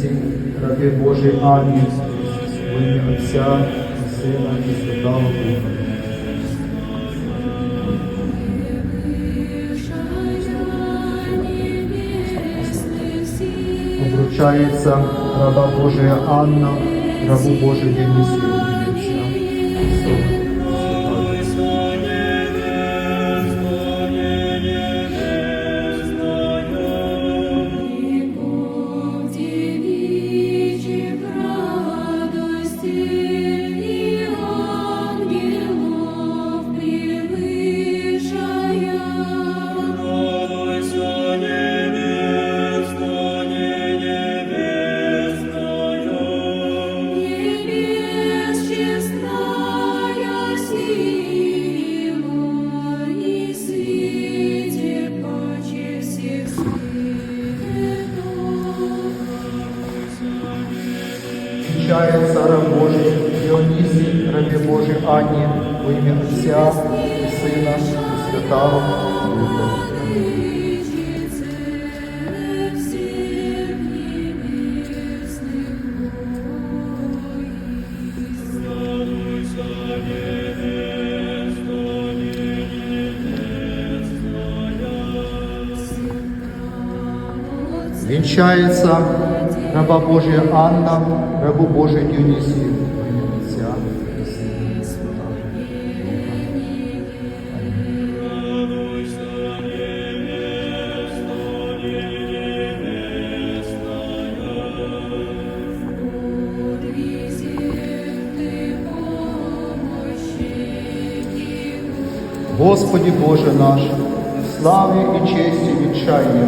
Діонісі, рабі Божій Анні, в ім'я Отця і Сина і Святого Духа. Обручається раба Божия Анна, рабу Божий Діонісію, в ім'я Отця і Сина і Святого Духа. Вінчає цара Божий Діонісій, рабі Божій Анні, во ім'я Отця і Сина і Святого Духа. Вінчається раба Божия Анна, рабу Божий Діонісію, в ім'я Отця і Сина і Святого Духа. Господи Боже наш, славі і честі вінчання